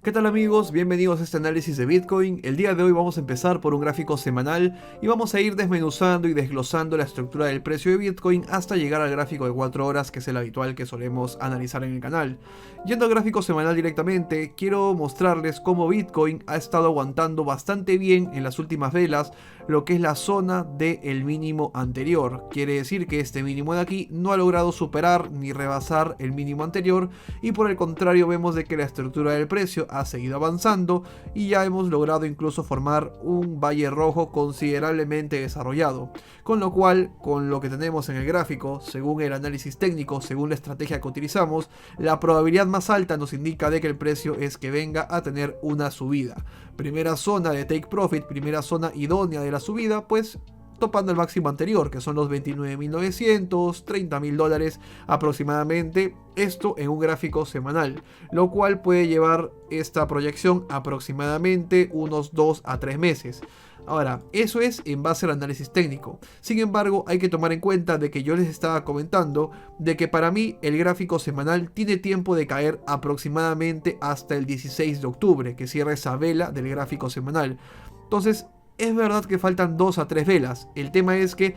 ¿Qué tal amigos? Bienvenidos a este análisis de Bitcoin. El día de hoy vamos a empezar por un gráfico semanal y vamos a ir desmenuzando y desglosando la estructura del precio de Bitcoin hasta llegar al gráfico de 4 horas, que es el habitual que solemos analizar en el canal. Yendo al gráfico semanal directamente, quiero mostrarles cómo Bitcoin ha estado aguantando bastante bien en las últimas velas lo que es la zona del mínimo anterior. Quiere decir que este mínimo de aquí no ha logrado superar ni rebasar el mínimo anterior, y por el contrario vemos de que la estructura del precio ha seguido avanzando y ya hemos logrado incluso formar un valle rojo considerablemente desarrollado, con lo cual, con lo que tenemos en el gráfico, según el análisis técnico, según la estrategia que utilizamos, la probabilidad más alta nos indica de que el precio es que venga a tener una subida. Primera zona de take profit, primera zona idónea de la subida, pues topando el máximo anterior, que son los 29.900, $30.000 aproximadamente, esto en un gráfico semanal, lo cual puede llevar esta proyección aproximadamente unos 2 a 3 meses. Ahora, eso es en base al análisis técnico. Sin embargo, hay que tomar en cuenta de que yo les estaba comentando de que para mí el gráfico semanal tiene tiempo de caer aproximadamente hasta el 16 de octubre, que cierra esa vela del gráfico semanal. Entonces, es verdad que faltan 2 a 3 velas. El tema es que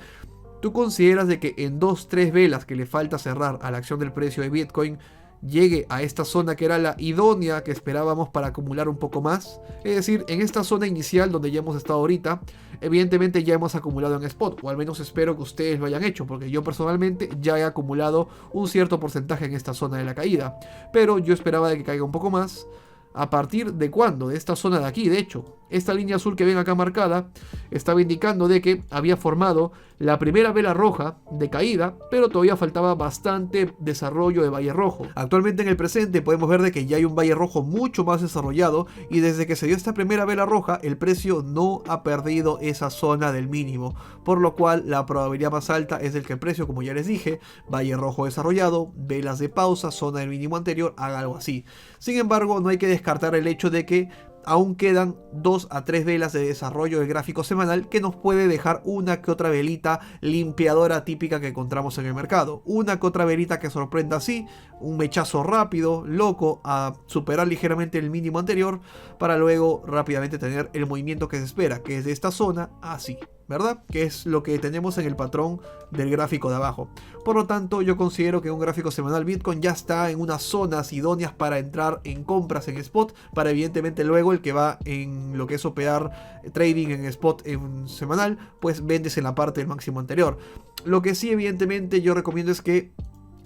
tú consideras de que en 2-3 velas que le falta cerrar a la acción del precio de Bitcoin llegue a esta zona que era la idónea que esperábamos para acumular un poco más. Es decir, en esta zona inicial donde ya hemos estado ahorita, evidentemente ya hemos acumulado en spot, o al menos espero que ustedes lo hayan hecho, porque yo personalmente ya he acumulado un cierto porcentaje en esta zona de la caída, pero yo esperaba de que caiga un poco más. ¿A partir de cuándo? De esta zona de aquí. De hecho, esta línea azul que ven acá marcada estaba indicando de que había formado la primera vela roja de caída, pero todavía faltaba bastante desarrollo de valle rojo. Actualmente en el presente podemos ver de que ya hay un valle rojo mucho más desarrollado, y desde que se dio esta primera vela roja el precio no ha perdido esa zona del mínimo, por lo cual la probabilidad más alta es de que el precio, como ya les dije, valle rojo desarrollado, velas de pausa, zona del mínimo anterior, haga algo así. Sin embargo, no hay que descartar el hecho de que aún quedan 2 a 3 velas de desarrollo del gráfico semanal que nos puede dejar una que otra velita limpiadora típica que encontramos en el mercado. Una que otra velita que sorprenda así, un mechazo rápido, loco, a superar ligeramente el mínimo anterior para luego rápidamente tener el movimiento que se espera, que es de esta zona así, ¿verdad? Que es lo que tenemos en el patrón del gráfico de abajo. Por lo tanto, yo considero que un gráfico semanal Bitcoin ya está en unas zonas idóneas para entrar en compras en spot, para evidentemente luego el que va en lo que es operar trading en spot en semanal, pues vendes en la parte del máximo anterior. Lo que sí evidentemente yo recomiendo es que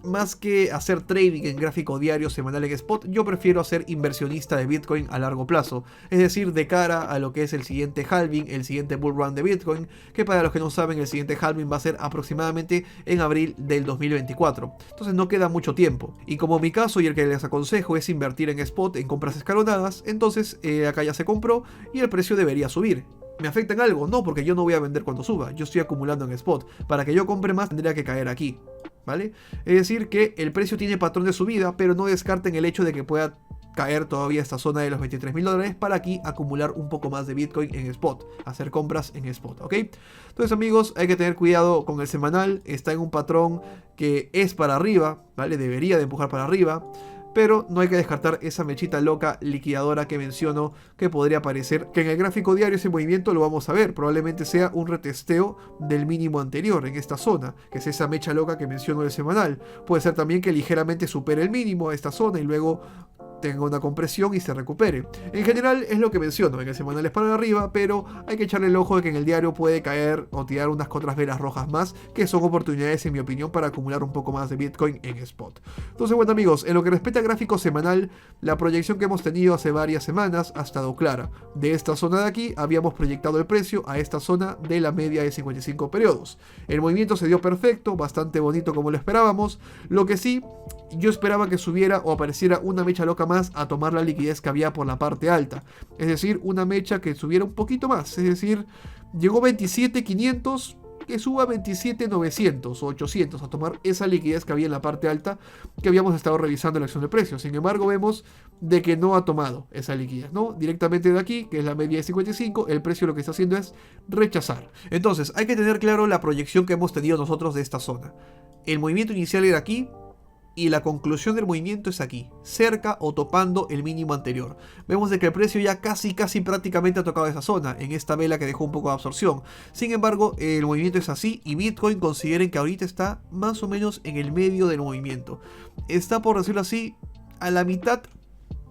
más que hacer trading en gráfico diario semanal en spot, yo prefiero ser inversionista de Bitcoin a largo plazo, es decir, de cara a lo que es el siguiente halving, el siguiente bull run de Bitcoin, que para los que no saben, el siguiente halving va a ser aproximadamente en abril del 2024. Entonces no queda mucho tiempo, y como mi caso y el que les aconsejo es invertir en spot en compras escalonadas, entonces acá ya se compró y el precio debería subir. ¿Me afecta en algo? No, porque yo no voy a vender cuando suba, yo estoy acumulando en spot. Para que yo compre más tendría que caer aquí, ¿vale? Es decir que el precio tiene patrón de subida, pero no descarten el hecho de que pueda caer todavía esta zona de los $23.000 para aquí acumular un poco más de Bitcoin en spot, hacer compras en spot, ¿ok? Entonces amigos, hay que tener cuidado con el semanal, está en un patrón que es para arriba, ¿vale? Debería de empujar para arriba, pero no hay que descartar esa mechita loca liquidadora que menciono que podría aparecer, que en el gráfico diario ese movimiento lo vamos a ver, probablemente sea un retesteo del mínimo anterior en esta zona, que es esa mecha loca que menciono del semanal. Puede ser también que ligeramente supere el mínimo a esta zona y luego tenga una compresión y se recupere. En general es lo que menciono, en el semanal es para arriba, pero hay que echarle el ojo de que en el diario puede caer o tirar unas otras velas rojas más, que son oportunidades en mi opinión para acumular un poco más de Bitcoin en spot. Entonces bueno amigos, en lo que respecta al gráfico semanal, la proyección que hemos tenido hace varias semanas ha estado clara. De esta zona de aquí habíamos proyectado el precio a esta zona de la media de 55 periodos. El movimiento se dio perfecto, bastante bonito como lo esperábamos. Lo que sí, yo esperaba que subiera o apareciera una mecha loca más a tomar la liquidez que había por la parte alta, es decir, una mecha que subiera un poquito más, es decir, llegó 27.500, que suba 27.900 o 800 a tomar esa liquidez que había en la parte alta que habíamos estado revisando en la acción de precios. Sin embargo, vemos de que no ha tomado esa liquidez, ¿no? Directamente de aquí, que es la media de 55, el precio lo que está haciendo es rechazar. Entonces, hay que tener claro la proyección que hemos tenido nosotros de esta zona. El movimiento inicial era aquí, y la conclusión del movimiento es aquí, cerca o topando el mínimo anterior. Vemos de que el precio ya casi prácticamente ha tocado esa zona, en esta vela que dejó un poco de absorción. Sin embargo, el movimiento es así y Bitcoin consideren que ahorita está más o menos en el medio del movimiento. Está, por decirlo así, a la mitad,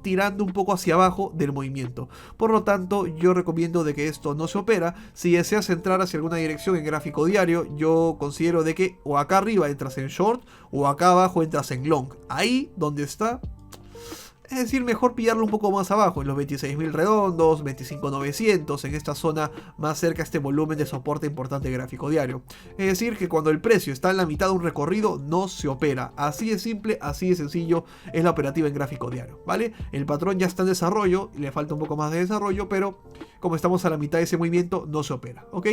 tirando un poco hacia abajo del movimiento. Por lo tanto, yo recomiendo de que esto no se opera. Si deseas entrar hacia alguna dirección en gráfico diario, yo considero de que o acá arriba entras en short o acá abajo entras en long. Ahí donde está, es decir, mejor pillarlo un poco más abajo, en los 26.000 redondos, 25.900, en esta zona más cerca a este volumen de soporte importante gráfico diario. Es decir, que cuando el precio está en la mitad de un recorrido, no se opera. Así de simple, así de sencillo es la operativa en gráfico diario, ¿vale? El patrón ya está en desarrollo, le falta un poco más de desarrollo, pero como estamos a la mitad de ese movimiento, no se opera, ¿ok?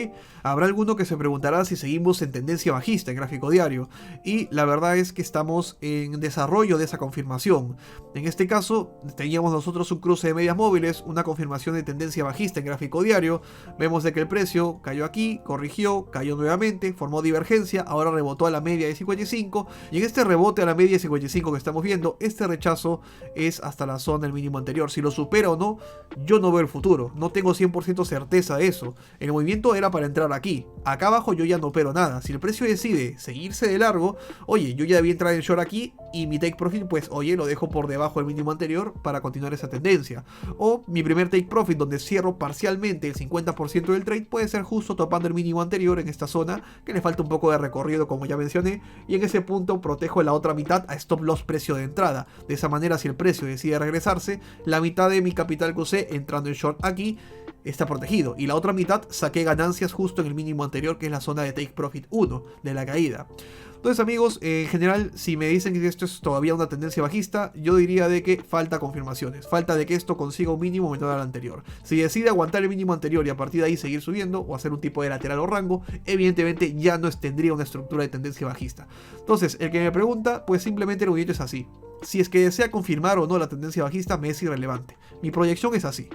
Habrá alguno que se preguntará si seguimos en tendencia bajista en gráfico diario, y la verdad es que estamos en desarrollo de esa confirmación. En este caso, teníamos nosotros un cruce de medias móviles, una confirmación de tendencia bajista en gráfico diario. Vemos de que el precio cayó aquí, corrigió, cayó nuevamente, formó divergencia, ahora rebotó a la media de 55, y en este rebote a la media de 55 que estamos viendo, este rechazo es hasta la zona del mínimo anterior. Si lo supera o no, yo no veo el futuro, no tengo 100% certeza de eso. El movimiento era para entrar aquí, acá abajo yo ya no opero nada. Si el precio decide seguirse de largo, oye, yo ya debí entrar en short aquí, y mi take profit, pues oye, lo dejo por debajo del mínimo anterior para continuar esa tendencia. O mi primer take profit, donde cierro parcialmente el 50% del trade, puede ser justo topando el mínimo anterior en esta zona, que le falta un poco de recorrido como ya mencioné, y en ese punto protejo la otra mitad a stop loss precio de entrada. De esa manera, si el precio decide regresarse, la mitad de mi capital que usé entrando en short aquí está protegido, y la otra mitad saqué ganancias justo en el mínimo anterior, que es la zona de take profit 1 de la caída. Entonces, amigos, en general, si me dicen que esto es todavía una tendencia bajista, yo diría de que falta confirmaciones, falta de que esto consiga un mínimo menor al anterior. Si decide aguantar el mínimo anterior y a partir de ahí seguir subiendo o hacer un tipo de lateral o rango, evidentemente ya no tendría una estructura de tendencia bajista. Entonces, el que me pregunta, pues simplemente el movimiento es así. Si es que desea confirmar o no la tendencia bajista, me es irrelevante. Mi proyección es así.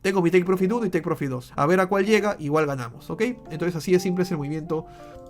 Tengo mi take profit 1 y take profit 2. A ver a cuál llega, igual ganamos, ¿ok? Entonces así de simple es el movimiento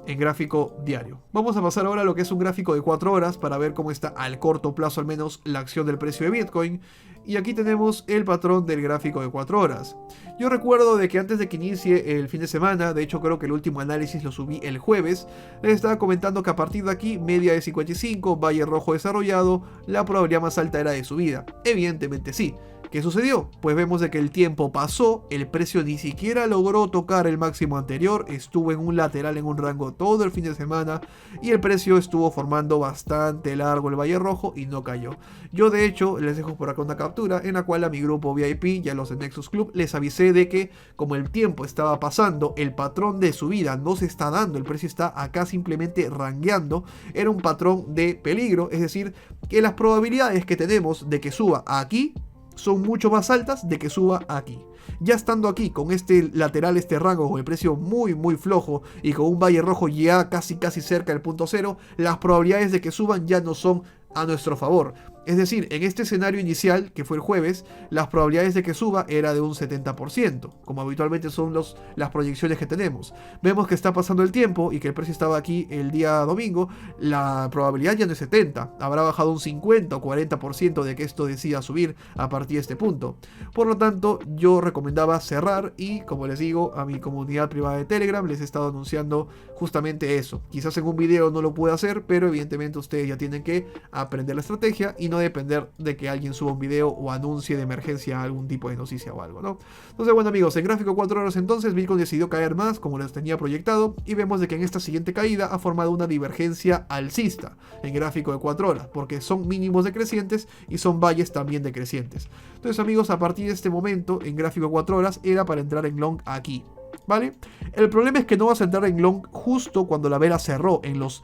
en gráfico diario. Vamos a pasar ahora a lo que es un gráfico de 4 horas para ver cómo está al corto plazo al menos la acción del precio de Bitcoin. Y aquí tenemos el patrón del gráfico de 4 horas. Yo recuerdo de que antes de que inicie el fin de semana, de hecho creo que el último análisis lo subí el jueves, les estaba comentando que a partir de aquí, media de 55, valle rojo desarrollado, la probabilidad más alta era de subida. Evidentemente sí. ¿Qué sucedió? Pues vemos de que el tiempo pasó, el precio ni siquiera logró tocar el máximo anterior, estuvo en un lateral en un rango todo el fin de semana y el precio estuvo formando bastante largo el valle rojo y no cayó. Yo de hecho les dejo por acá una captura en la cual a mi grupo VIP y a los de Nexus Club les avisé de que como el tiempo estaba pasando, el patrón de subida no se está dando, el precio está acá simplemente rangueando, era un patrón de peligro, es decir, que las probabilidades que tenemos de que suba aquí son mucho más altas de que suba aquí. Ya estando aquí con este lateral, este rango con el precio muy flojo y con un valle rojo ya casi cerca del punto cero, las probabilidades de que suban ya no son a nuestro favor. Es decir, en este escenario inicial, que fue el jueves, las probabilidades de que suba era de un 70%, como habitualmente son las proyecciones que tenemos. Vemos que está pasando el tiempo y que el precio estaba aquí el día domingo, la probabilidad ya no es 70, habrá bajado un 50 o 40% de que esto decida subir a partir de este punto. Por lo tanto, yo recomendaba cerrar y, como les digo, a mi comunidad privada de Telegram les he estado anunciando justamente eso. Quizás en un video no lo pude hacer, pero evidentemente ustedes ya tienen que aprender la estrategia y no depender de que alguien suba un video o anuncie de emergencia algún tipo de noticia o algo, ¿no? Entonces, bueno amigos, en gráfico 4 horas entonces, Bitcoin decidió caer más como les tenía proyectado y vemos de que en esta siguiente caída ha formado una divergencia alcista en gráfico de 4 horas, porque son mínimos decrecientes y son valles también decrecientes. Entonces amigos, a partir de este momento, en gráfico 4 horas, era para entrar en long aquí, ¿vale? El problema es que no vas a entrar en long justo cuando la vela cerró en los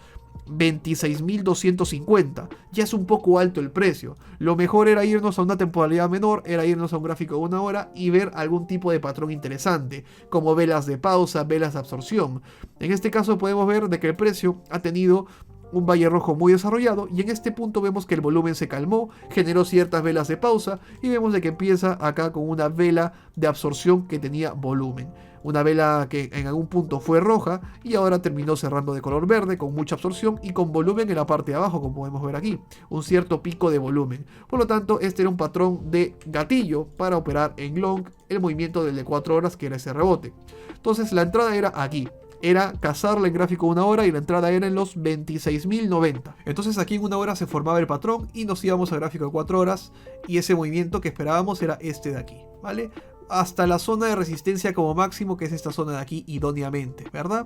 26.250, ya es un poco alto el precio. Lo mejor era irnos a una temporalidad menor, era irnos a un gráfico de 1 hora y ver algún tipo de patrón interesante, como velas de pausa, velas de absorción. En este caso podemos ver de que el precio ha tenido un valle rojo muy desarrollado y en este punto vemos que el volumen se calmó, generó ciertas velas de pausa y vemos de que empieza acá con una vela de absorción que tenía volumen. una vela que en algún punto fue roja y ahora terminó cerrando de color verde con mucha absorción y con volumen en la parte de abajo, como podemos ver aquí, un cierto pico de volumen. Por lo tanto, este era un patrón de gatillo para operar en long el movimiento del de 4 horas, que era ese rebote. Entonces la entrada era aquí, era cazarla en gráfico de 1 hora y la entrada era en los 26.090. Entonces aquí en 1 hora se formaba el patrón y nos íbamos al gráfico de 4 horas y ese movimiento que esperábamos era este de aquí, ¿vale? Hasta la zona de resistencia como máximo, que es esta zona de aquí idóneamente, ¿verdad?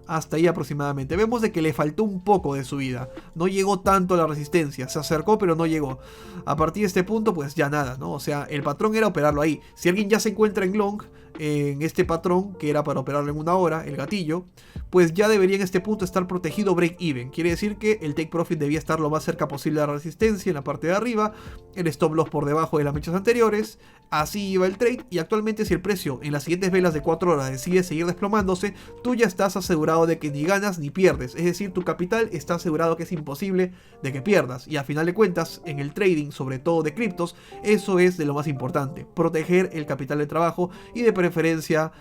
Hasta ahí aproximadamente. Vemos de que le faltó un poco de subida. No llegó tanto a la resistencia. Se acercó pero no llegó. A partir de este punto pues ya nada, ¿no? O sea, el patrón era operarlo ahí. Si alguien ya se encuentra en long, en este patrón, que era para operarlo en 1 hora, el gatillo, pues ya debería en este punto estar protegido break even. Quiere decir que el take profit debía estar lo más cerca posible de la resistencia en la parte de arriba, el stop loss por debajo de las mechas anteriores. Así iba el trade, y actualmente si el precio en las siguientes velas de 4 horas decide seguir desplomándose, tú ya estás asegurado de que ni ganas ni pierdes. Es decir, tu capital está asegurado que es imposible de que pierdas. Y a final de cuentas, en el trading, sobre todo de criptos, eso es de lo más importante: proteger el capital de trabajo y de preferencia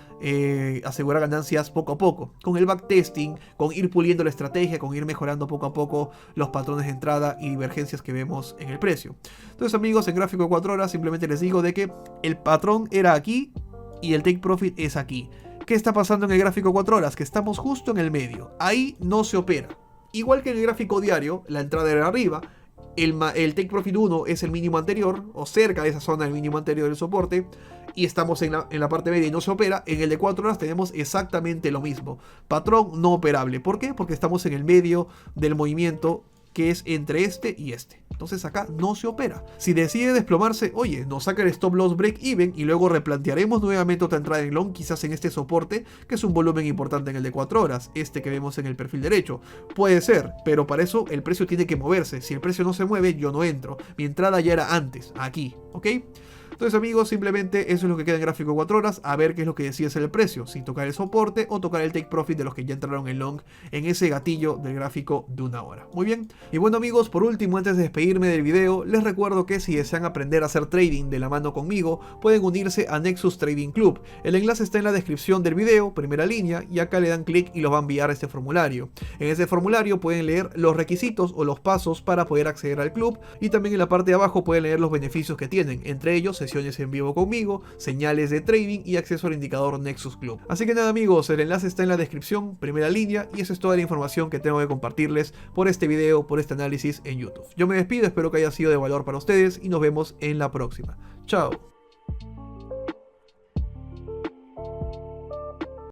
asegurar ganancias poco a poco, con el backtesting, con ir puliendo la estrategia, con ir mejorando poco a poco los patrones de entrada y divergencias que vemos en el precio. Entonces, amigos, en gráfico de 4 horas simplemente les digo de que el patrón era aquí y el take profit es aquí. ¿Qué está pasando en el gráfico 4 horas? Que estamos justo en el medio. Ahí no se opera. Igual que en el gráfico diario, la entrada era arriba, el take profit 1 es el mínimo anterior, o cerca de esa zona del mínimo anterior del soporte, y estamos en la parte media y no se opera. En el de 4 horas tenemos exactamente lo mismo. Patrón no operable. ¿Por qué? Porque estamos en el medio del movimiento, que es entre este y este. Entonces acá no se opera. Si decide desplomarse, oye, nos saca el stop loss break even y luego replantearemos nuevamente otra entrada en long, quizás en este soporte, que es un volumen importante en el de 4 horas, este que vemos en el perfil derecho. Puede ser, pero para eso el precio tiene que moverse. Si el precio no se mueve, yo no entro. Mi entrada ya era antes, aquí, ¿ok? Entonces, amigos, simplemente eso es lo que queda en gráfico 4 horas. A ver qué es lo que decide ser el precio, si tocar el soporte o tocar el take profit de los que ya entraron en long en ese gatillo del gráfico de 1 hora. Muy bien. Y bueno, amigos, por último, antes de despedirme del video, les recuerdo que si desean aprender a hacer trading de la mano conmigo, pueden unirse a Nexus Trading Club. El enlace está en la descripción del video, primera línea, y acá le dan clic y los va a enviar a este formulario. En ese formulario pueden leer los requisitos o los pasos para poder acceder al club, y también en la parte de abajo pueden leer los beneficios que tienen, entre ellos sesiones en vivo conmigo, señales de trading y acceso al indicador Nexus Club. Así que nada, amigos, el enlace está en la descripción, primera línea, y eso es toda la información que tengo que compartirles por este video, por este análisis en YouTube. Yo me despido, espero que haya sido de valor para ustedes y nos vemos en la próxima. Chao.